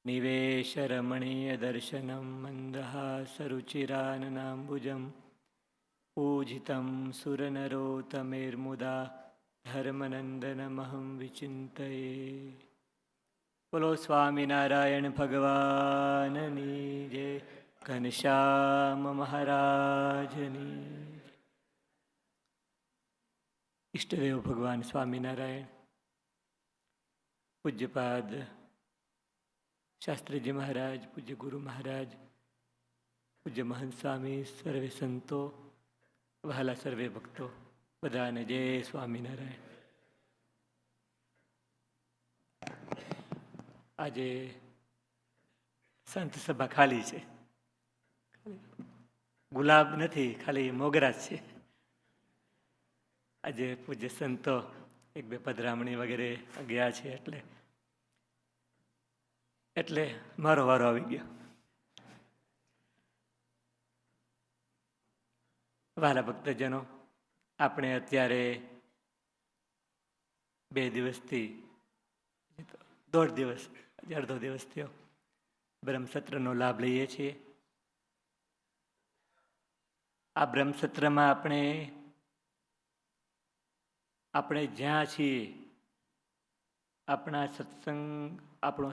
निवेशरमणीयदर्शनं मन्दहासरुचिराननाम्बुजं पूजितं सुरनरोत्तमेर्मुदा धर्मनन्दनमहं विचिन्तये। बोलो स्वामिनारायण भगवाननी जय, घनश्याम महाराजनी। इष्टदेव भगवान स्वामिनारायण, पूज्यपाद શાસ્ત્રીજી મહારાજ, પૂજ્ય ગુરુ મહારાજ, પૂજ્ય મહંત સ્વામી, સર્વે સંતો, વહાલા સર્વે ભક્તો, બધાને જય સ્વામિનારાયણ. આજે સંત સભા ખાલી છે, ગુલાબ નથી, ખાલી મોગરા છે. આજે પૂજ્ય સંતો એક બે પધરામણી વગેરે ગયા છે, એટલે મારો વારો આવી ગયો. વહાલા ભક્તજનો, આપણે અત્યારે 2 દિવસથી, 1.5 દિવસ, અડધો દિવસ થયો, બ્રહ્મસત્રનો લાભ લઈએ છીએ. આ બ્રહ્મસત્રમાં આપણે જ્યાં છીએ, આપણો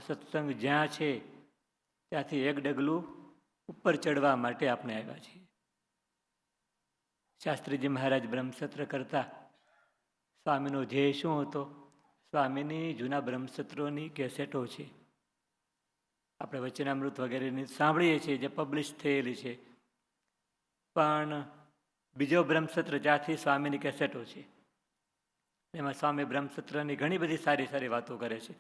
સત્સંગ જ્યાં છે ત્યાંથી એક ડગલું ઉપર ચડવા માટે આપણે આવ્યા છીએ. શાસ્ત્રીજી મહારાજ બ્રહ્મસત્ર કરતા સ્વામીનો ધ્યેય શું હતો? સ્વામીની જૂના બ્રહ્મસત્રોની કેસેટો છે, આપણે વચનામૃત વગેરેની સાંભળીએ છીએ, જે પબ્લિશ થયેલી છે. પણ બીજો બ્રહ્મસત્ર જ્યાંથી સ્વામીની કેસેટો છે, એમાં સ્વામી બ્રહ્મસત્રની ઘણી બધી સારી સારી વાતો કરે છે.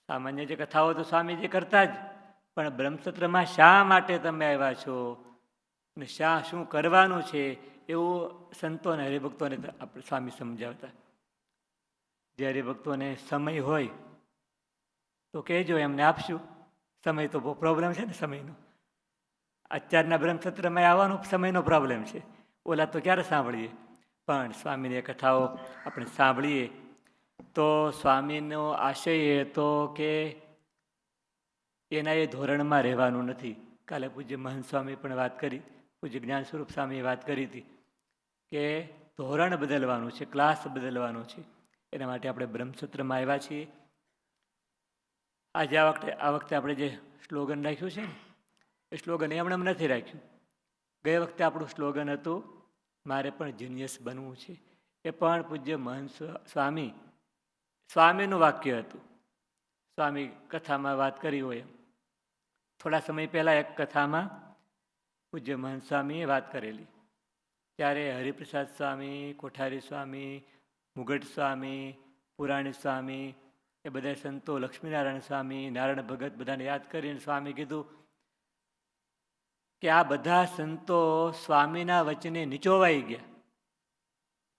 સામાન્ય જે કથાઓ તો સ્વામીજી કરતા જ, પણ બ્રહ્મસત્રમાં શા માટે તમે આવ્યા છો અને શું કરવાનું છે, એવું સંતો અને હરિભક્તોને આપણે સ્વામી સમજાવતા. જે હરિભક્તોને સમય હોય તો કહેજો, એમને આપશું. સમય તો બહુ પ્રોબ્લેમ છે ને સમયનો. અત્યારના બ્રહ્મસત્રમાં આવવાનો સમયનો પ્રોબ્લેમ છે, ઓલા તો ક્યારે સાંભળીએ. પણ સ્વામીની કથાઓ આપણે સાંભળીએ તો સ્વામીનો આશય એ હતો કે એના એ ધોરણમાં રહેવાનું નથી. કાલે પૂજ્ય મહંત સ્વામી પણ વાત કરી, પૂજ્ય જ્ઞાન સ્વરૂપ સ્વામીએ વાત કરી હતી કે ધોરણ બદલવાનું છે, ક્લાસ બદલવાનો છે. એના માટે આપણે બ્રહ્મસત્રમાં આવ્યા છીએ. આજે આ વખતે આપણે જે સ્લોગન રાખ્યું છે ને, એ સ્લોગન એમણે નથી રાખ્યું. ગયે વખતે આપણું સ્લોગન હતું, મારે પણ જીનિયસ બનવું છે. એ પણ પૂજ્ય મહંત સ્વામીનું વાક્ય હતું. સ્વામી કથામાં વાત કરી હોય એમ. થોડા સમય પહેલાં એક કથામાં પૂજ્ય મહંત સ્વામીએ વાત કરેલી, ત્યારે હરિપ્રસાદ સ્વામી, કોઠારી સ્વામી, મુગટ સ્વામી, પુરાણી સ્વામી, એ બધા સંતો, લક્ષ્મીનારાયણ સ્વામી, નારાયણ ભગત, બધાને યાદ કરીને સ્વામી કીધું કે આ બધા સંતો સ્વામીના વચને નીચોવાઈ ગયા.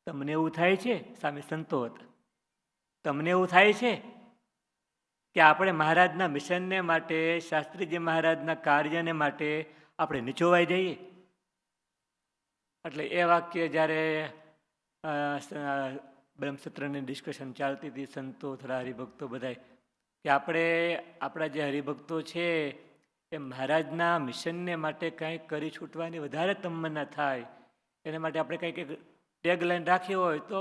તમને એવું થાય છે? સ્વામી સંતો હતા. તમને એવું થાય છે કે આપણે મહારાજના મિશનને માટે, શાસ્ત્રીજી મહારાજના કાર્યને માટે આપણે નીચોવાઈ જઈએ? એટલે એ વાક્ય જ્યારે બ્રહ્મસત્રની ડિસ્કશન ચાલતી હતી, સંતો, થોડા હરિભક્તો બધા, કે આપણા જે હરિભક્તો છે એ મહારાજના મિશનને માટે કંઈક કરી છૂટવાની વધારે તમન્ના થાય, એના માટે આપણે કંઈક ટેગલાઈન રાખી હોય તો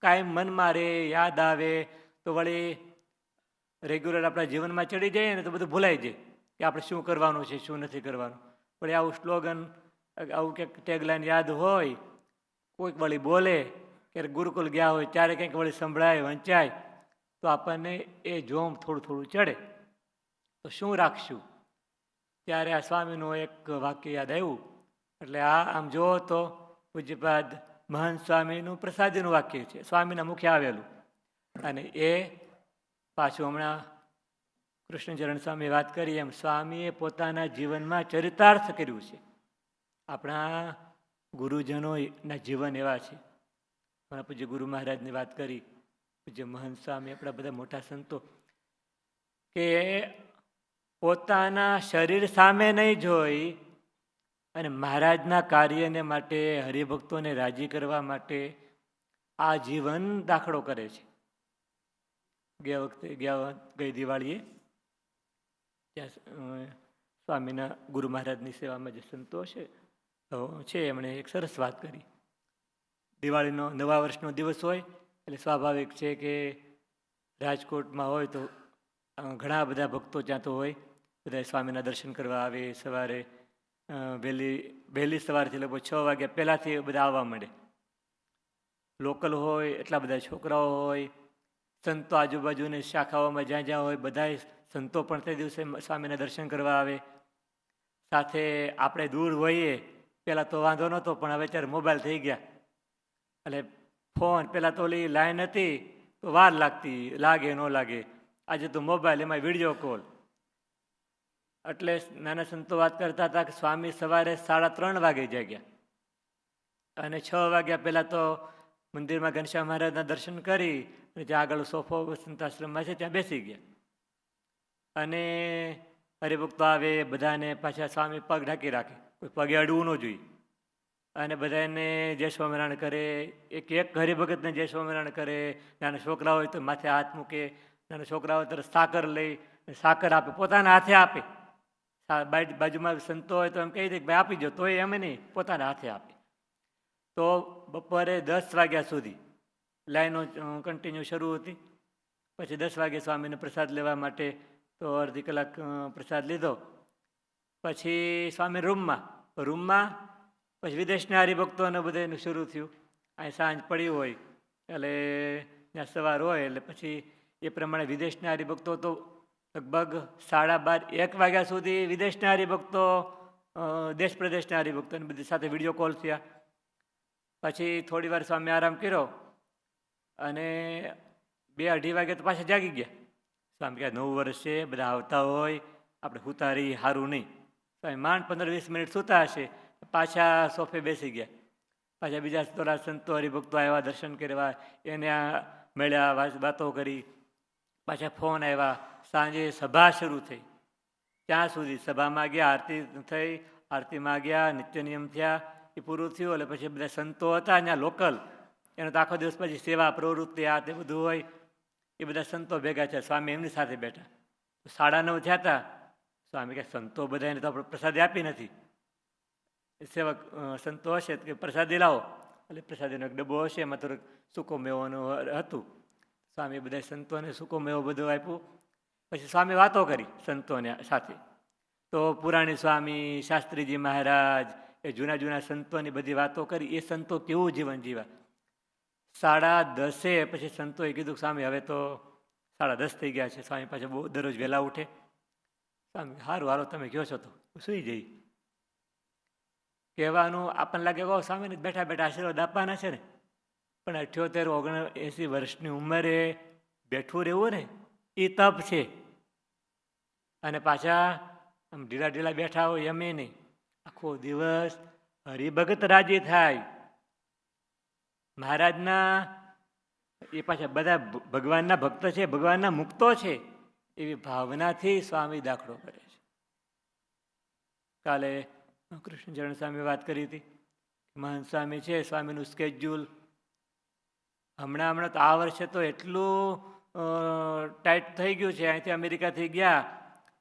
કાયમ મનમાં રહે, યાદ આવે, તો વળી રેગ્યુલર આપણા જીવનમાં ચડી જાય ને તો બધું ભૂલાઈ જાય કે આપણે શું કરવાનું છે, શું નથી કરવાનું. વળી આવું સ્લોગન, આવું કંઈક ટેગલાઈન યાદ હોય, કોઈક વળી બોલે, ક્યારેક ગુરુકુલ ગયા હોય ત્યારે કંઈક વળી સંભળાય, વંચાય, તો આપણને એ જોમ થોડું થોડું ચડે. તો શું રાખશું? ત્યારે આ સ્વામીનું એક વાક્ય યાદ આવ્યું. એટલે આમ જુઓ તો પૂજ્યપાદ મહંત સ્વામીનું પ્રસાદીનું વાક્ય છે, સ્વામીના મુખે આવેલું. અને એ પાછું હમણાં કૃષ્ણચરણ સ્વામી વાત કરી એમ સ્વામીએ પોતાના જીવનમાં ચરિતાર્થ કર્યું છે. આપણા ગુરુજનોના જીવન એવા છે. હમણાં પૂજ્ય ગુરુ મહારાજની વાત કરી, પૂજ્ય મહંત સ્વામી, આપણા બધા મોટા સંતો, કે પોતાના શરીર સામે નહીં જોઈ અને મહારાજના કાર્યને માટે, હરિભક્તોને રાજી કરવા માટે આ જીવન દાખલો કરે છે. ગઈ દિવાળીએ ત્યાં સ્વામીના ગુરુ મહારાજની સેવામાં જે સંતો છે એમણે એક સરસ વાત કરી. દિવાળીનો નવા વર્ષનો દિવસ હોય એટલે સ્વાભાવિક છે કે રાજકોટમાં હોય તો ઘણા બધા ભક્તો ત્યાં તો હોય, બધા સ્વામીના દર્શન કરવા આવે. સવારે વહેલી સવારથી લગભગ 6 વાગ્યા પહેલાંથી બધા આવવા માંડે. લોકલ હોય એટલા બધા છોકરાઓ હોય, સંતો આજુબાજુની શાખાઓમાં જ્યાં જ્યાં હોય બધા સંતો પણ તે દિવસે સ્વામીના દર્શન કરવા આવે. સાથે આપણે દૂર હોઈએ, પહેલાં તો વાંધો નહોતો, પણ હવે અત્યારે મોબાઈલ થઈ ગયા એટલે ફોન, પહેલાં તો ઓલી લાઈન હતી તો વાર લાગતી, લાગે ન લાગે. આજે તો મોબાઈલ, એમાં વિડીયો કોલ. એટલે નાના સંતો વાત કરતા હતા કે સ્વામી સવારે 3:30 વાગે જાગ્યા અને 6 વાગ્યા પહેલાં તો મંદિરમાં ઘનશ્યામ મહારાજના દર્શન કરી અને જ્યાં આગળ સોફો સંતાશ્રમમાં છે ત્યાં બેસી ગયા. અને હરિભક્તો આવે બધાને પાછા સ્વામી પગ ઢાંકી રાખે, કોઈ પગે અડવું ન જોઈએ. અને બધાને જય સ્વામિનારાયણ કરે. એક હરિભગતને જય સ્વામિનારાયણ કરે. નાના છોકરા હોય તો માથે હાથ મૂકે, નાના છોકરા હોય તો સાકર લઈ સાકર આપે, પોતાના હાથે આપે. બાજુમાં સંતો હોય તો એમ કહી દે કે ભાઈ આપી દો, તો એમ નહીં, પોતાના હાથે આપે. તો બપોરે 10 વાગ્યા સુધી લાઈનો કન્ટિન્યુ શરૂ હતી. પછી 10 વાગે સ્વામીને પ્રસાદ લેવા માટે તો અડધી કલાક પ્રસાદ લીધો. પછી સ્વામી રૂમમાં પછી વિદેશના હરિભક્તોને બધાનું શરૂ થયું. અહીં સાંજ પડી હોય એટલે ત્યાં સવાર હોય એટલે પછી એ પ્રમાણે વિદેશના હરિભક્તો તો લગભગ 12:30-1 વાગ્યા સુધી વિદેશના હરિભક્તો, દેશ પ્રદેશના હરિભક્તોને બધી સાથે વિડીયો કોલ થયા. પછી થોડી વાર સ્વામી આરામ કર્યો અને 2-2:30 વાગે તો પાછા જાગી ગયા. સ્વામી કહે 9 વર્ષ છે, બધા આવતા હોય, આપણે સૂતા રહી સારું નહીં. સ્વામી માંડ 15-20 મિનિટ સૂતા હશે, પાછા સોફે બેસી ગયા. પાછા બીજા થોડા સંતો હરિભક્તો આવ્યા, દર્શન કરવા, એને મળ્યા, વાતો કરી. પાછા ફોન આવ્યા. સાંજે સભા શરૂ થઈ. ત્યાં સુધી સભામાં ગયા, આરતી થઈ, આરતીમાં ગયા, નિત્ય નિયમ થયા, એ પૂરું થયું. એટલે પછી બધા સંતો હતા ત્યાં લોકલ, એનો તો આખો દિવસ પછી સેવા પ્રવૃત્તિ આ તે બધું હોય. એ બધા સંતો ભેગા છે. સ્વામી એમની સાથે બેઠા. 9:30 થયા હતા. સ્વામી કહે સંતો બધાને તો આપણે પ્રસાદી આપી નથી, સેવક સંતો હશે કે પ્રસાદી લાવો. એટલે પ્રસાદીનો એક ડબ્બો હશે, એમાં થોડુંક સૂકો મેવાનું હતું. સ્વામી બધા સંતોને સૂકો મેવો બધું આપ્યું. પછી સ્વામી વાતો કરી સંતોને સાથે. તો પુરાણી સ્વામી, શાસ્ત્રીજી મહારાજ, એ જૂના સંતોની બધી વાતો કરી. એ સંતો કેવું જીવન જીવ્યા. 10:30 પછી સંતોએ કીધું કે સ્વામી હવે તો 10:30 થઈ ગયા છે. સ્વામી પાછા બહુ દરરોજ વહેલા ઉઠે. સ્વામી સારું હારો તમે કહો છો તો સુઈ જઈ. કહેવાનું આપણને લાગે કહો સ્વામીને બેઠા બેઠા આશીર્વાદ આપવાના છે ને, પણ 78-79 વર્ષની ઉંમરે બેઠું રહેવું ને એ તપ છે. અને પાછા આમ ઢીલા બેઠા હોય એમ નહીં, આખો દિવસ હરિભગત રાજી થાય. મહારાજના એ પાછા બધા ભગવાનના ભક્ત છે, ભગવાનના મુક્તો છે, એવી ભાવનાથી સ્વામી દાખલો કરે છે. કાલે કૃષ્ણચરણ સ્વામી વાત કરી હતી. મહંત સ્વામી છે, સ્વામીનું સ્કેડ્યુલ હમણાં તો આ વર્ષે તો એટલું ટાઈટ થઈ ગયું છે. અહીંથી અમેરિકાથી ગયા,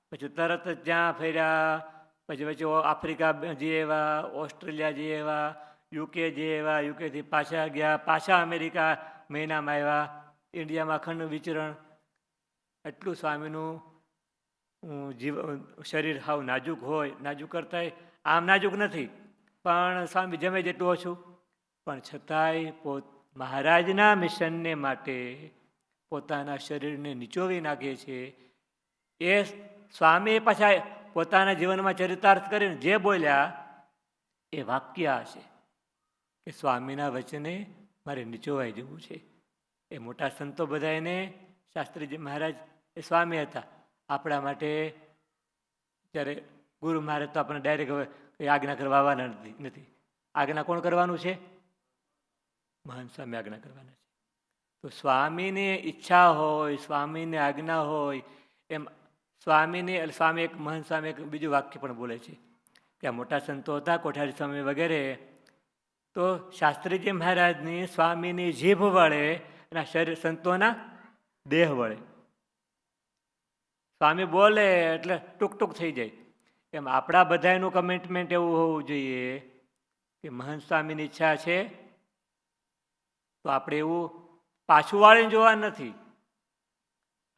પછી તરત જ જ્યાં ફર્યા, પછી વચ્ચે આફ્રિકા જઈ આવ્યા, ઓસ્ટ્રેલિયા જઈ આવ્યા, યુકે જઈ આવ્યા, યુકેથી પાછા ગયા, પાછા અમેરિકા મહિનામાં આવ્યા, ઇન્ડિયામાં અખંડ વિચરણ. એટલું સ્વામીનું શરીર હાવ નાજુક હોય. નાજુક કરતાંય આમ નાજુક નથી, પણ સ્વામી જમે જેટલું ઓછું, પણ છતાંય મહારાજના મિશનને માટે પોતાના શરીરને નીચોવી નાખે છે. એ સ્વામી પાછા પોતાના જીવનમાં ચરિતાર્થ કરીને જે બોલ્યા એ વાક્ય છે કે સ્વામીના વચને મારે નીચોવાઈ જવું છે. એ મોટા સંતો બધા એને, શાસ્ત્રીજી મહારાજ એ સ્વામી હતા. આપણા માટે જ્યારે ગુરુ મહારાજ તો આપણને ડાયરેક્ટ હવે કંઈ આજ્ઞા કરવા આવવાના નથી. આજ્ઞા કોણ કરવાનું છે? મહંત સ્વામી આજ્ઞા કરવાના છે. તો સ્વામીની ઈચ્છા હોય, સ્વામીની આજ્ઞા હોય, એમ સ્વામી એક મહંત સ્વામી એક બીજું વાક્ય પણ બોલે છે. ત્યાં મોટા સંતો હતા, કોઠારી સ્વામી વગેરે, તો શાસ્ત્રીજી મહારાજની સ્વામીની જીભ વળે, એના શરીર સંતોના દેહ વળે. સ્વામી બોલે એટલે ટૂંક ટૂંક થઈ જાય. એમ આપણા બધાનું કમિટમેન્ટ એવું હોવું જોઈએ કે મહંત સ્વામીની ઈચ્છા છે તો આપણે એવું પાછું વાળીને જોવા નથી.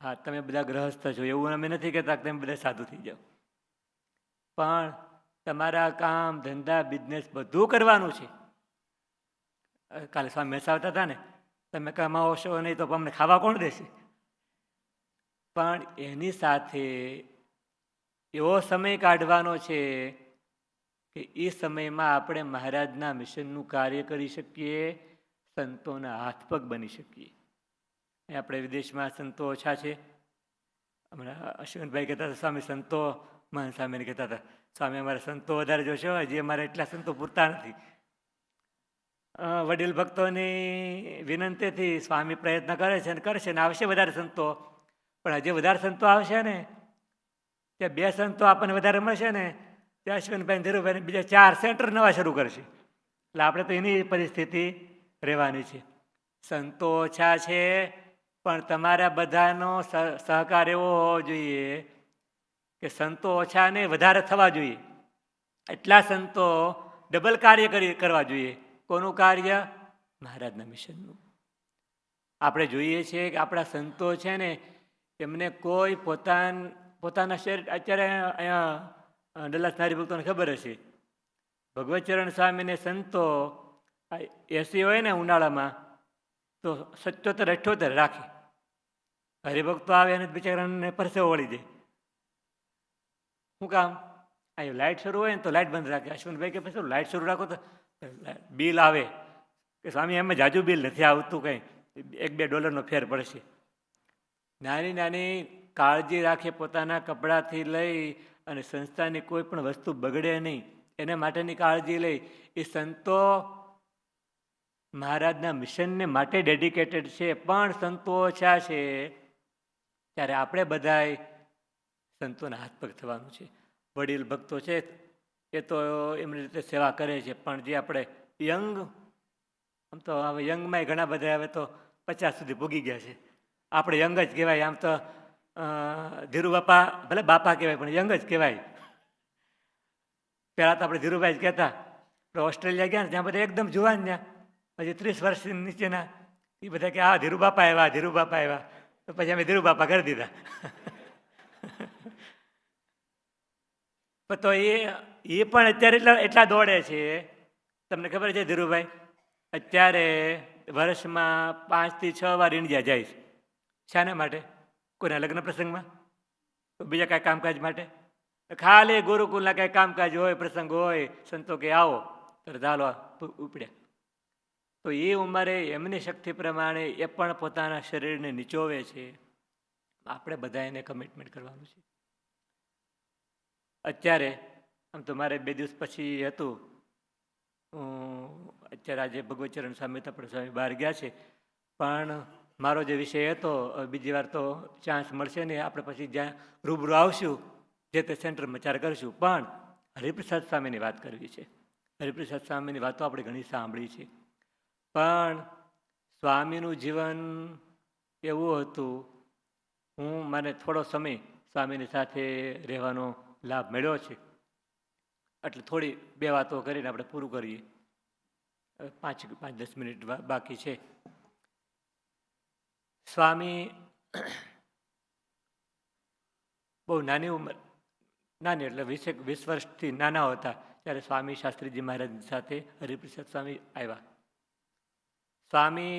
હા, તમે બધા ગ્રહસ્થ છો એવું અમે નથી કહેતા કે તમે બધા સાધુ થઈ જાઓ, પણ તમારા કામ ધંધા બિઝનેસ બધું કરવાનું છે. કાલે સ્વામી મેસાવતા હતા ને, તમે કમાવો છો નહીં તો અમને ખાવા કોણ દેશે? પણ એની સાથે એવો સમય કાઢવાનો છે કે એ સમયમાં આપણે મહારાજના મિશનનું કાર્ય કરી શકીએ, સંતોના હાથ પગ બની શકીએ. આપણે વિદેશમાં સંતો ઓછા છે. હમણાં અશ્વિનભાઈ કહેતા હતા સ્વામી સંતો, મહાન સ્વામીને કહેતા હતા સ્વામી અમારા સંતો વધારે જોશો, હજી અમારા એટલા સંતો પૂરતા નથી. વડીલ ભક્તોની વિનંતીથી સ્વામી પ્રયત્ન કરે છે અને કરશે ને આવશે વધારે સંતો. પણ હજી વધારે સંતો આવશે ને ત્યાં 2 સંતો આપણને વધારે મળશે ને ત્યાં અશ્વિનભાઈ ધીરુભાઈ બીજા 4 સેન્ટર નવા શરૂ કરશે. એટલે આપણે તો એની પરિસ્થિતિ રહેવાની છે. સંતો ઓછા છે પણ તમારા બધાનો સહકાર એવો હોવો જોઈએ કે સંતો ઓછા ને વધારે થવા જોઈએ. એટલા સંતો ડબલ કાર્ય કરવા જોઈએ. કોનું કાર્ય? મહારાજના મિશનનું. આપણે જોઈએ છીએ કે આપણા સંતો છે ને એમને કોઈ પોતાના શરીર, અત્યારે અહીંયા ડલ્લાસના હરિભક્તોને ખબર હશે, ભગવતચરણ સ્વામીને સંતો એસી હોય ને ઉનાળામાં તો 77-78 રાખે. હરિભક્તો આવે અને બિચારાને પરસેવો વળી જાય. શું કામ? અહીં લાઇટ શરૂ હોય ને તો લાઇટ બંધ રાખે. અશ્વિનભાઈ કે પછી લાઇટ શરૂ રાખો તો બિલ આવે કે સ્વામી એમાં જાજુ બિલ નથી આવતું, કંઈ $1-2 ફેર પડશે. નાની નાની કાળજી રાખે, પોતાના કપડાથી લઈ અને સંસ્થાની કોઈ પણ વસ્તુ બગડે નહીં એના માટેની કાળજી લઈ. એ સંતો મહારાજના મિશનને માટે ડેડિકેટેડ છે. પણ સંતો ઓછા છે ત્યારે આપણે બધાએ સંતોના હાથ પગ થવાનું છે. વડીલ ભક્તો છે એ તો એમની રીતે સેવા કરે છે, પણ જે આપણે યંગ, આમ તો હવે યંગમાં ઘણા બધા હવે તો 50 સુધી ભોગી ગયા છે. આપણે યંગ જ કહેવાય. આમ તો ધીરુ બાપા ભલે બાપા કહેવાય પણ યંગ જ કહેવાય. પહેલાં તો આપણે ધીરુભાઈ જ કહેતા. આપણે ઓસ્ટ્રેલિયા ગયા ને ત્યાં બધા એકદમ જુવાન, ત્યાં પછી 30 વર્ષ નીચેના એ બધા કે આ ધીરુ બાપા આવ્યા, ધીરુ બાપા આવ્યા. તો પછી અમે ધીરુ બાપા કરી દીધા. તો એ પણ અત્યારે એટલા દોડે છે. તમને ખબર છે ધીરુભાઈ અત્યારે વર્ષમાં 5 થી 6 વાર ઇન્ડિયા જાય છે. શાના માટે? કોઈના લગ્ન પ્રસંગમાં, તો બીજા કાંઈ કામકાજ માટે. ખાલી ગુરુકુલના કાંઈ કામકાજ હોય, પ્રસંગ હોય, સંતો કે આવો તો ચાલો ઉપડ્યા. તો એ ઉંમરે એમની શક્તિ પ્રમાણે એ પણ પોતાના શરીરને નીચોવે છે. આપણે બધા એને કમિટમેન્ટ કરવાનું છે. અત્યારે આમ તો મારે 2 દિવસ પછી હતું, અત્યારે આજે ભગવતચરણ સ્વામી તપડ સ્વામી બહાર ગયા છે, પણ મારો જે વિષય હતો બીજી વાર તો ચાન્સ મળશે ને, આપણે પછી જ્યાં રૂબરૂ આવશું જે તે સેન્ટરમાં ચાર કરીશું. પણ હરિપ્રસાદ સ્વામીની વાત કરવી છે. હરિપ્રસાદ સ્વામીની વાતો આપણે ઘણી સાંભળી છે, પણ સ્વામીનું જીવન એવું હતું. મને થોડો સમય સ્વામીની સાથે રહેવાનો લાભ મળ્યો છે, એટલે થોડી 2 વાતો કરીને આપણે પૂરું કરીએ. 5-10 મિનિટ બાકી છે. સ્વામી બહુ નાની ઉંમર, નાની એટલે 20 વર્ષથી નાના હતા ત્યારે સ્વામી શાસ્ત્રીજી મહારાજ સાથે હરિપ્રસાદ સ્વામી આવ્યા. સ્વામી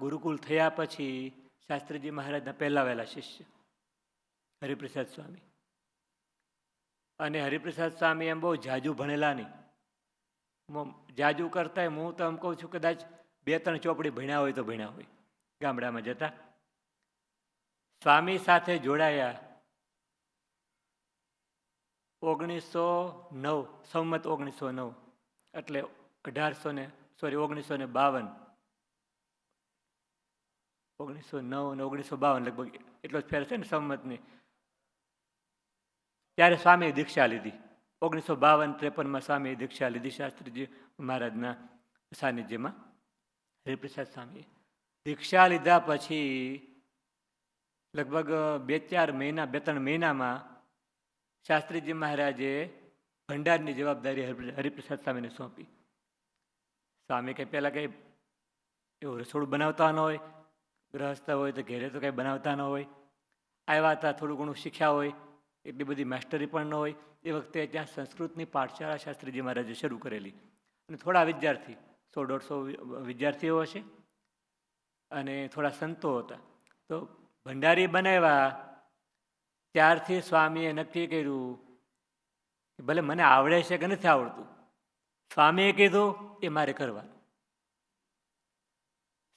ગુરુકુલ થયા પછી શાસ્ત્રીજી મહારાજના પહેલા વહેલા શિષ્ય હરિપ્રસાદ સ્વામી. અને હરિપ્રસાદ સ્વામી એમ બહુ જાજુ ભણેલા નહીં. જાજુ કરતા હું તો એમ કહું છું કદાચ 2-3 ચોપડી ભણ્યા હોય તો ભણ્યા હોય. ગામડામાં જતા સ્વામી સાથે જોડાયા 1909, સંમત 1909, એટલે 1952, 1909 અને 1952 લગભગ એટલો જ ફેર છે ને સંમતની. ત્યારે સ્વામીએ દીક્ષા લીધી. 1952-53 સ્વામીએ દીક્ષા લીધી શાસ્ત્રીજી મહારાજના સાનિધ્યમાં. હરિપ્રસાદ સ્વામીએ દીક્ષા લીધા પછી લગભગ 2-3 મહિનામાં શાસ્ત્રીજી મહારાજે ભંડારની જવાબદારી હરિપ્રસાદ સ્વામીને સોંપી. સ્વામી કંઈ પહેલાં કંઈ એવું રસોડું બનાવતા ન હોય, ગ્રહસ્થ હોય તો ઘેરે તો કંઈ બનાવતા ન હોય, આવ્યા હતા થોડું ઘણું શીખ્યા હોય, એટલી બધી માસ્ટરી પણ ન હોય. એ વખતે ત્યાં સંસ્કૃતની પાઠશાળા શાસ્ત્રીજી મહારાજે શરૂ કરેલી અને થોડા વિદ્યાર્થી 100-150 વિદ્યાર્થીઓ હશે અને થોડા સંતો હતા. તો ભંડારી બનાવ્યા ત્યારથી સ્વામીએ નક્કી કર્યું કે ભલે મને આવડે છે કે નથી આવડતું, સ્વામીએ કીધું એ મારે કરવાનું.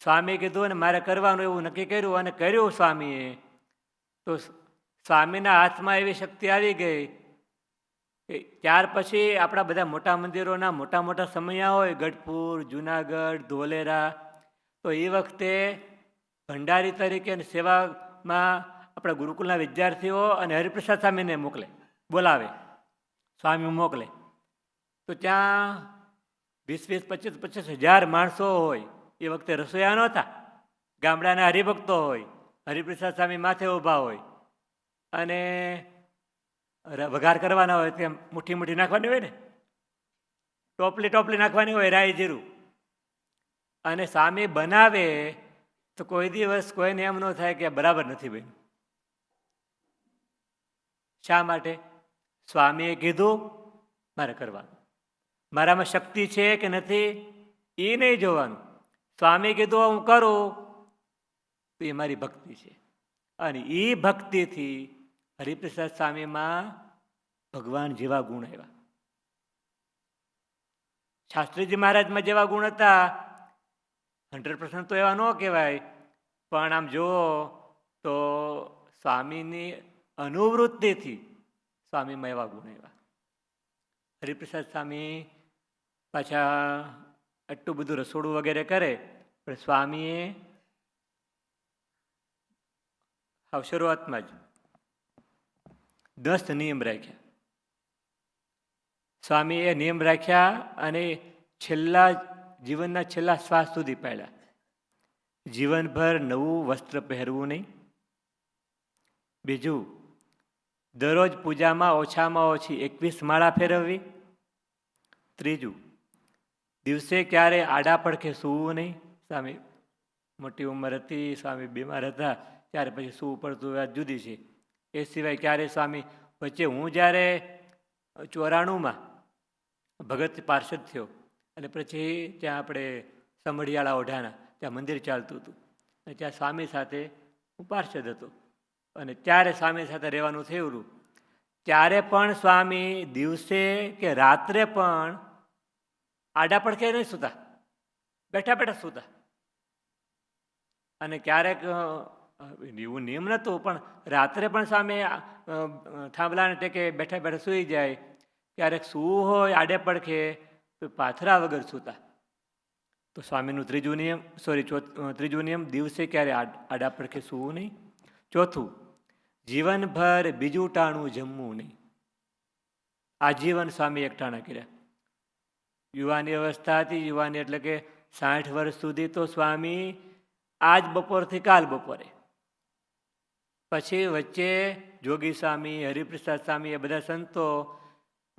સ્વામીએ કીધું અને મારે કરવાનું એવું નક્કી કર્યું અને કર્યું સ્વામીએ. તો સ્વામીના હાથમાં એવી શક્તિ આવી ગઈ કે ત્યાર પછી આપણા બધા મોટા મંદિરોના મોટા મોટા સમયા હોય, ગઢપુર, જુનાગઢ, ધોલેરા, તો એ વખતે ભંડારી તરીકે સેવામાં આપણા ગુરુકુલના વિદ્યાર્થીઓ અને હરિપ્રસાદ સ્વામીને મોકલે, બોલાવે, સ્વામી મોકલે. તો ત્યાં 20-25 25,000 માણસો હોય. એ વખતે રસોઈયા નહોતા, ગામડાના હરિભક્તો હોય, હરિપ્રસાદ સ્વામી માથે ઊભા હોય અને વઘાર કરવાના હોય, ત્યાં મુઠ્ઠી નાખવાની હોય ને, ટોપલી નાખવાની હોય, રાઈ જીરું. અને સ્વામી બનાવે તો કોઈ દિવસ કોઈને એમ ન થાય કે બરાબર નથી બન્યું. શા માટે? સ્વામીએ કીધું મારે કરવાનું. મારામાં શક્તિ છે કે નથી એ નહીં જોવાનું. સ્વામી કીધું હું કરું તો એ મારી ભક્તિ છે. અને એ ભક્તિથી હરિપ્રસાદ સ્વામીમાં ભગવાન જેવા ગુણ આવ્યા. શાસ્ત્રીજી મહારાજમાં જેવા ગુણ હતા 100% તો એવા ન કહેવાય, પણ આમ જુઓ તો સ્વામીની અનુવૃત્તિથી સ્વામીમાં એવા ગુણ આવ્યા. હરિપ્રસાદ સ્વામી પાછા આટલું બધું રસોડું વગેરે કરે, પણ સ્વામીએ શરૂઆતમાં જ 10 નિયમ રાખ્યા. સ્વામીએ નિયમ રાખ્યા અને જીવનના છેલ્લા શ્વાસ સુધી પાડ્યા. જીવનભર નવું વસ્ત્ર પહેરવું નહીં. બીજું, દરરોજ પૂજામાં ઓછામાં ઓછી 21 માળા ફેરવવી. ત્રીજું, દિવસે ક્યારે આડા પડખે સૂવું નહીં. સ્વામી મોટી ઉંમર હતી, સ્વામી બીમાર હતા, ત્યારે પછી સૂવું પડતું વાત જુદી છે. એ સિવાય ક્યારે સ્વામી વચ્ચે હું જ્યારે 94માં ભગત પાર્ષદ થયો અને પછી ત્યાં આપણે સમઢિયાળા ઓઢાના ત્યાં મંદિર ચાલતું હતું અને ત્યાં સ્વામી સાથે હું પાર્ષદ હતો અને ત્યારે સ્વામી સાથે રહેવાનું થયું. ત્યારે પણ સ્વામી દિવસે કે રાત્રે પણ આડા પડખે નહીં સૂતા, બેઠા બેઠા સૂતા. અને ક્યારેક એવું નિયમ નહોતું, પણ રાત્રે પણ સ્વામી થાંભલાને ટેકે બેઠા બેઠા સૂઈ જાય. ક્યારેક સૂવું હોય આડે પડખે તો પાથરા વગર સૂતા. તો સ્વામીનું ત્રીજું નિયમ, દિવસે ક્યારે આડા પડખે સૂવું નહીં. ચોથું, જીવનભર બીજું ટાણું જમવું નહીં. આજીવન સ્વામી એકટાણા કર્યા. યુવાની અવસ્થા હતી, યુવાની એટલે કે 60 વર્ષ સુધી તો સ્વામી આજ બપોરથી કાલ બપોરે. પછી વચ્ચે જોગી સ્વામી, હરિપ્રસાદ સ્વામી, એ બધા સંતો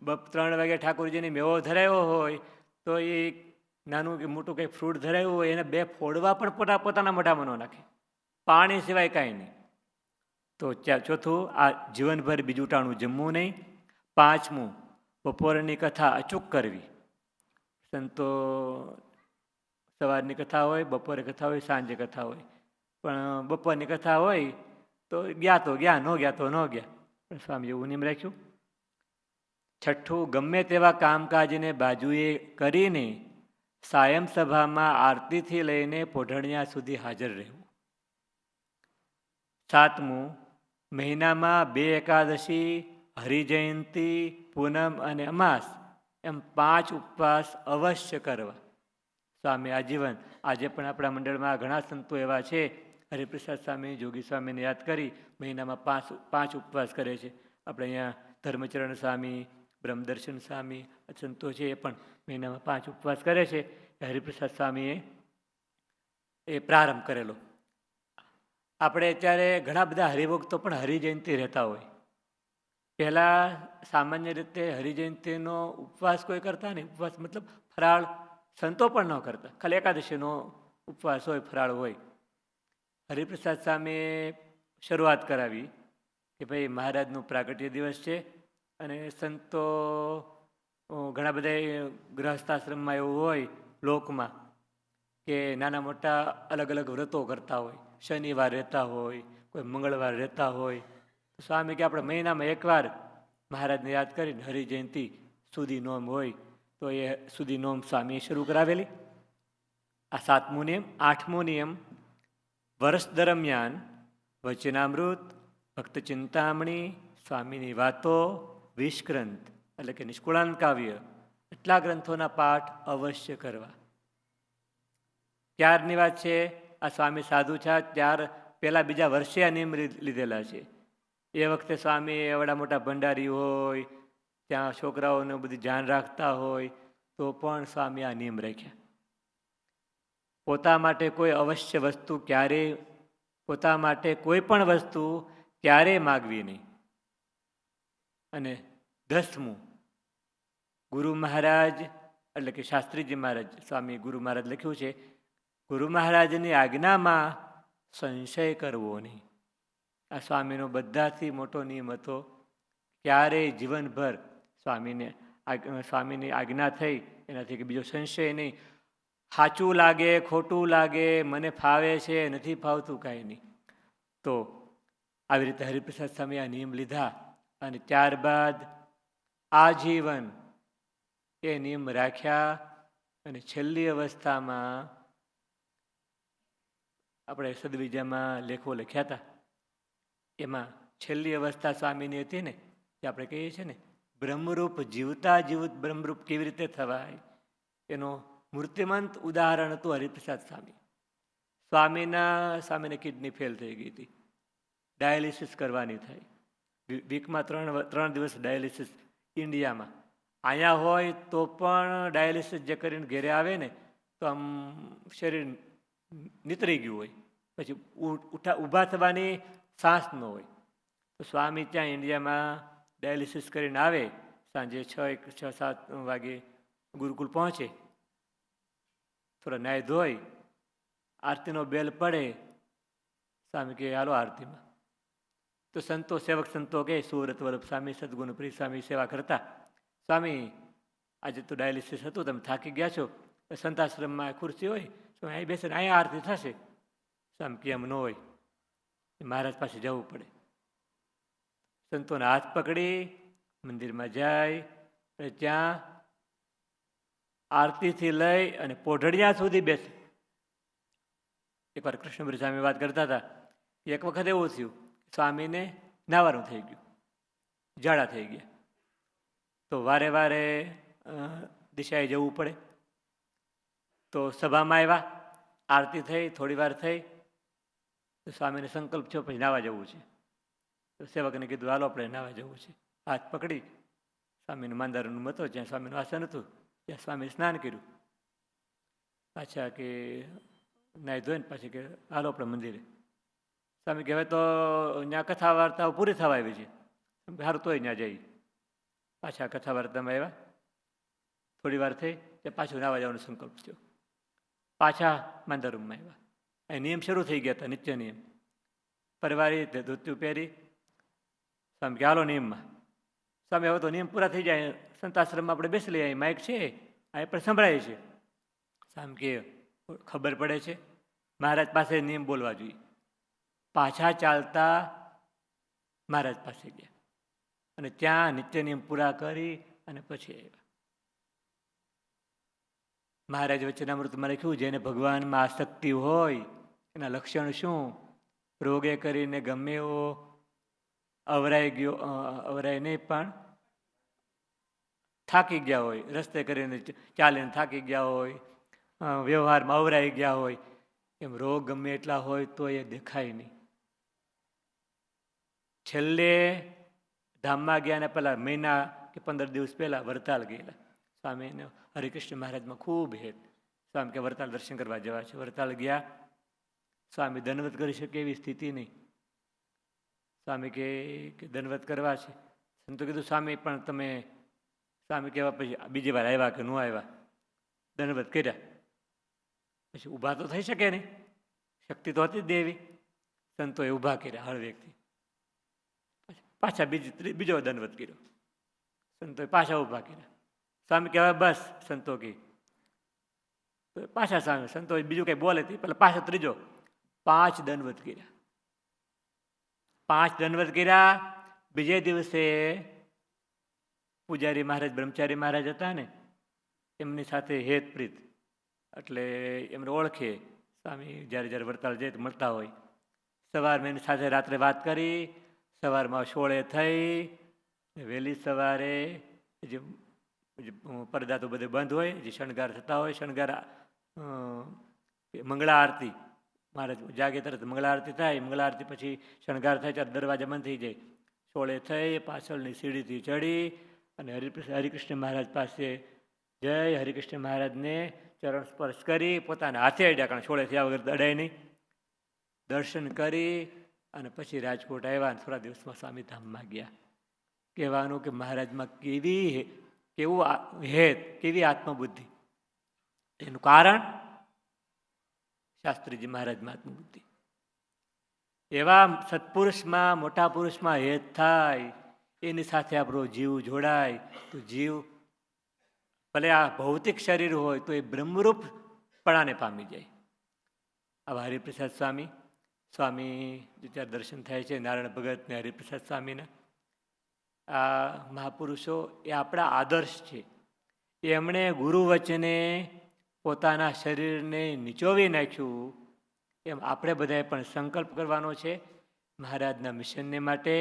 3 વાગે ઠાકોરજીને મેવો ધરાવ્યો હોય તો એ નાનું કે મોટું કંઈ ફ્રૂટ ધરાવ્યું હોય એને 2 ફોડવા પણ પોતાના મોઢામાં ન નાખે, પાણી સિવાય કાંઈ નહીં. તો ચોથું, આ જીવનભર બીજું ટાણું જમવું નહીં. પાંચમું, બપોરની કથા અચૂક કરવી. સંતો સવારની કથા હોય, બપોરે કથા હોય, સાંજે કથા હોય, પણ બપોરની કથા હોય તો ગયા, ન ગયા તો ન ગયા. પણ સ્વામી એવું નિયમ રાખ્યું. છઠ્ઠું, ગમે તેવા કામકાજને બાજુએ કરીને સાયમ સભામાં આરતીથી લઈને પોઢણિયા સુધી હાજર રહેવું. સાતમું, મહિનામાં 2 એકાદશી, હરિજયંતી, પૂનમ અને અમાસ એમ 5 ઉપવાસ અવશ્ય કરવા. સ્વામી આજીવન. આજે પણ આપણા મંડળમાં ઘણા સંતો એવા છે, હરિપ્રસાદ સ્વામી, જોગી સ્વામીને યાદ કરી મહિનામાં 5 ઉપવાસ કરે છે. આપણે અહીંયા ધર્મચરણ સ્વામી, બ્રહ્મદર્શન સ્વામી સંતો છે, એ પણ મહિનામાં 5 ઉપવાસ કરે છે. હરિપ્રસાદ સ્વામીએ એ પ્રારંભ કરેલો. આપણે અત્યારે ઘણા બધા હરિભક્તો પણ હરિજયંતિ રહેતા હોય. પહેલાં સામાન્ય રીતે હરિજયંતિનો ઉપવાસ કોઈ કરતા નહીં. ઉપવાસ મતલબ ફરાળ સંતો પણ ન કરતા, ખાલી એકાદશીનો ઉપવાસ હોય, ફરાળ હોય. હરિપ્રસાદ સ્વામીએ શરૂઆત કરાવી કે ભાઈ મહારાજનું પ્રાગટ્ય દિવસ છે અને સંતો ઘણા બધા ગૃહસ્થાશ્રમમાં એવું હોય લોકમાં કે નાના મોટા અલગ અલગ વ્રતો કરતા હોય. શનિવાર રહેતા હોય, કોઈ મંગળવાર રહેતા હોય. તો સ્વામી કે આપણે મહિનામાં એકવાર મહારાજને યાદ કરીને હરિજયંતિ સુધી નોમ હોય તો એ સુધી નોમ સ્વામીએ શરૂ કરાવેલી. આ 7મો નિયમ. 8મો નિયમ, વર્ષ દરમિયાન વચનામૃત, ભક્ત ચિંતામણી, સ્વામીની વાતો, 20 ગ્રંથ એટલે કે નિષ્કુળાનંદ કાવ્ય, એટલા ગ્રંથોના પાઠ અવશ્ય કરવા. ત્યારની વાત છે. આ સ્વામી સાધુ છે ત્યાર પહેલાં બીજા વર્ષે આ નિયમ લીધેલા છે. એ વખતે સ્વામી એવડા મોટા ભંડારી હોય, ત્યાં છોકરાઓને બધું ધ્યાન રાખતા હોય, તો પણ સ્વામી આ નિયમ રાખ્યા. પોતા માટે કોઈ અવશ્ય વસ્તુ ક્યારેય, પોતા માટે કોઈ પણ વસ્તુ ક્યારેય માગવી નહીં. અને 10મું, ગુરુ મહારાજ એટલે કે શાસ્ત્રીજી મહારાજ, સ્વામી ગુરુ મહારાજ લખ્યું છે, ગુરુ મહારાજની આજ્ઞામાં સંશય કરવો નહીં. આ સ્વામીનો બધાથી મોટો નિયમ હતો. ક્યારેય જીવનભર સ્વામીની આજ્ઞા થઈ એનાથી કે બીજો સંશય નહીં. સાચું લાગે, ખોટું લાગે, મને ફાવે છે, નથી ફાવતું, કાંઈ નહીં. તો આવી રીતે હરિપ્રસાદ સ્વામી આ નિયમ લીધા અને ત્યારબાદ આજીવન એ નિયમ રાખ્યા. અને છેલ્લી અવસ્થામાં આપણે સદવિદ્યામાં લેખો લખ્યા હતા, એમાં છેલ્લી અવસ્થા સ્વામીની હતી ને, જે આપણે કહીએ છીએ ને બ્રહ્મરૂપ, જીવતા જીવત બ્રહ્મરૂપ કેવી રીતે થવાય, એનો મૂર્તિમંત ઉદાહરણ હતું હરિપ્રસાદ સ્વામી. સ્વામીને કિડની ફેલ થઈ ગઈ હતી, ડાયાલિસિસ કરવાની થાય. વીકમાં 3 દિવસ ડાયાલિસિસ ઇન્ડિયામાં. અહીંયા હોય તો પણ ડાયાલિસિસ જે કરીને ઘેરે આવે ને તો આમ શરીર નીતરી ગયું હોય, પછી ઊભા થવાની સાંસ ન હોય. તો સ્વામી ત્યાં ઇન્ડિયામાં ડાયાલિસિસ કરીને આવે, સાંજે 6-7 વાગે ગુરુકુળ પહોંચે, થોડા નાય ધોઈ, આરતીનો બેલ પડે, સ્વામી કહે હાલો આરતીમાં. તો સંતો, સેવક સંતો કહે, સુરત વલ્લભ સ્વામી, સદગુણ પ્રિય સ્વામી સેવા કરતા, સ્વામી આજે તો ડાયાલિસિસ હતું, તમે થાકી ગયા છો, સંતાશ્રમમાં ખુરશી હોય, અહીં બેસીને અહીંયા આરતી થશે. સ્વામી કે એમ ન હોય, મહારાજ પાસે જવું પડે. સંતોના હાથ પકડી મંદિરમાં જાય અને ત્યાં આરતીથી લઈ અને પોઢડિયા સુધી બેસે. એકવાર કૃષ્ણપુરી સ્વામી વાત કરતા હતા, એક વખત એવું થયું, સ્વામીને નાવાનું થઈ ગયું, ઝાડા થઈ ગયા. તો વારે વારે દિશાએ જવું પડે. તો સભામાં આવ્યા, આરતી થઈ, થોડી વાર થઈ, તો સ્વામીને સંકલ્પ થયો પછી નાવા જવું છે. તો સેવકને કીધું હાલો આપણે નાવા જવું છે. હાથ પકડી સ્વામીનું માંદારનું મતો, જ્યાં સ્વામીનું આસન હતું ત્યાં સ્વામીએ સ્નાન કર્યું. પાછા કે નાહી ધોઈને પાછી કે હાલો આપણે મંદિરે. સ્વામી કહેવાય તો ત્યાં કથા વાર્તાઓ પૂરી થવા આવી છે, સારું તોય ત્યાં જઈ. પાછા કથા વાર્તામાં આવ્યા, થોડી વાર થઈ ત્યાં પાછું નાવા જવાનો સંકલ્પ થયો. પાછા માંદારૂમમાં આવ્યા. અહીં નિયમ શરૂ થઈ ગયા હતા, નિત્ય નિયમ. પરવારી ધોતિયું પહેરી સ્વામી કે હાલો નિયમમાં. સ્વામી હવે તો નિયમ પૂરા થઈ જાય, સંતાશ્રમમાં આપણે બેસી લઈએ, અહીં માઇક છે, અહીં પણ સંભળાય છે. સ્વામી કે ખબર પડે છે, મહારાજ પાસે નિયમ બોલવા જોઈએ. પાછા ચાલતા મહારાજ પાસે ગયા અને ત્યાં નિત્ય નિયમ પૂરા કરી અને પછી આવ્યા. મહારાજ વચનામૃતમાં લખ્યું, જેને ભગવાનમાં આસક્તિ હોય એના લક્ષણ શું? રોગે કરીને ગમે એવો અવરાય નહીં, પણ થાકી ગયા હોય, રસ્તે કરીને ચાલીને થાકી ગયા હોય, વ્યવહારમાં અવરાઈ ગયા હોય, એમ રોગ ગમે એટલા હોય તો એ દેખાય નહીં. છેલ્લે ધામમાં ગયા ને પહેલાં મહિના કે 15 દિવસ પહેલાં વરતાલ ગયેલા. સ્વામીને હરિકૃષ્ણ મહારાજમાં ખૂબ હેત. સ્વામી કે વરતાલ દર્શન કરવા જવા છે. વરતાલ ગયા, સ્વામી દંડવત કરી શકે એવી સ્થિતિ નહીં. સ્વામી કે દંડવત કરવા છે. સંતો કીધું સ્વામી પણ તમે સ્વામી કહેવા પછી બીજી વાર આવ્યા કે ન આવ્યા, દંડવત કર્યા પછી ઊભા તો થઈ શકે નહીં, શક્તિ તો હતી જ દેવી. સંતોએ ઊભા કર્યા હળવેકથી, પાછા બીજો દંડવત કર્યો, સંતોએ પાછા ઊભા કર્યા. સ્વામી કહેવાય બસ, સંતો કહે પાછા સ્વામી, સંતો બીજું કંઈ બોલે પેલા પાછો ત્રીજો, 5 દંડવત કર્યા. 5 દંડવત કર્યા. બીજે દિવસે પૂજારી મહારાજ, બ્રહ્મચારી મહારાજ હતા ને, એમની સાથે હેતપ્રીત એટલે એમને ઓળખે. સ્વામી જ્યારે જ્યારે વડતાલ જાય તો મળતા હોય. સવારમાં એની સાથે રાત્રે વાત કરી, સવારમાં 16 થઈ, વહેલી સવારે જે પડદા તો બધે બંધ હોય, જે શણગાર થતા હોય, શણગાર મંગળા આરતી, મહારાજ જાગે તરત મંગળા આરતી થાય, મંગળા આરતી પછી શણગાર થાય ત્યારે દરવાજા બંધ થઈ જાય. 16 થઈ, પાછળની સીડીથી ચડી અને હરિકૃષ્ણ મહારાજ પાસે જય હરિકૃષ્ણ મહારાજને ચરણ સ્પર્શ કરી, પોતાના હાથે અડ્યા, કારણ 16 થયા વગર અડાય નહીં. દર્શન કરી અને પછી રાજકોટ આવ્યા. થોડા દિવસમાં સ્વામી ધામમાં ગયા. કહેવાનું કે મહારાજમાં કેવું હેત, કેવી આત્મબુદ્ધિ. એનું કારણ શાસ્ત્રીજી મહારાજમાં આત્મબુદ્ધિ. એવા સત્પુરુષમાં, મોટા પુરુષમાં હેત થાય, એની સાથે આપણો જીવ જોડાય તો જીવ ભલે આ ભૌતિક શરીર હોય તો એ બ્રહ્મરૂપપણાને પામી જાય. આવા હરિપ્રસાદ સ્વામી, જ્યારે દર્શન થાય છે નારાયણ ભગત ને હરિપ્રસાદ સ્વામીના, આ મહાપુરુષો એ આપણા આદર્શ છે. એમણે ગુરુ વચને પોતાના શરીરને નીચોવી નાખ્યું. એમ આપણે બધાએ પણ સંકલ્પ કરવાનો છે મહારાજના મિશનને માટે.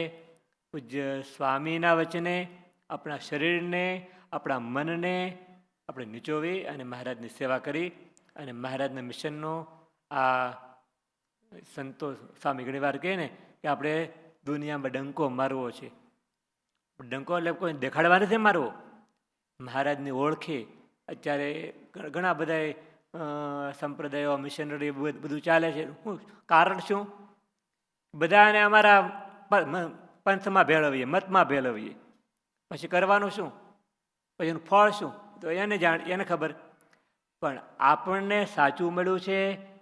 પૂજ્ય સ્વામીના વચને આપણા શરીરને, આપણા મનને આપણે નીચોવી અને મહારાજની સેવા કરી અને મહારાજના મિશનનો આ સંતો સ્વામી ઘણી વાર કહે ને કે આપણે દુનિયામાં ડંકો મારવો છે. ડંકો એટલે કોઈ દેખાડવા નથી મારવો, મહારાજની ઓળખે. અત્યારે ઘણા બધા સંપ્રદાયો, મિશનરી બધું ચાલે છે. કારણ શું? બધાને અમારા પંથમાં ભેળવીએ, મતમાં ભેળવીએ, પછી કરવાનું શું? પછી એનું ફળ શું? તો એને ખબર. પણ આપણને સાચું મળ્યું છે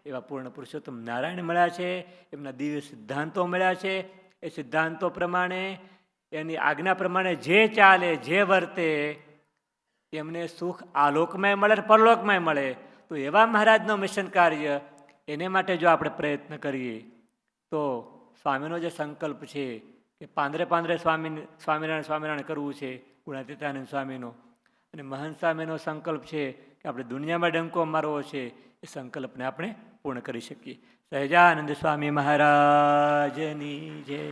એવા પૂર્ણ પુરુષોત્તમ નારાયણ મળ્યા છે, એમના દિવ્ય સિદ્ધાંતો મળ્યા છે. એ સિદ્ધાંતો પ્રમાણે, એની આજ્ઞા પ્રમાણે જે ચાલે, જે વર્તે, એમને સુખ આલોકમાં મળે, પરલોકમાં મળે. તો એવા મહારાજનો મિશન કાર્ય, એને માટે જો આપણે પ્રયત્ન કરીએ તો સ્વામીનો જે સંકલ્પ છે કે પાંદરે સ્વામિનારાયણ કરવું છે, ગુણાતીતાનંદ સ્વામીનો, અને મહંત સ્વામીનો સંકલ્પ છે કે આપણે દુનિયામાં ડંકો મારવો છે, એ સંકલ્પને આપણે પૂર્ણ કરી શકીએ. સહજાનંદ સ્વામી મહારાજની જય.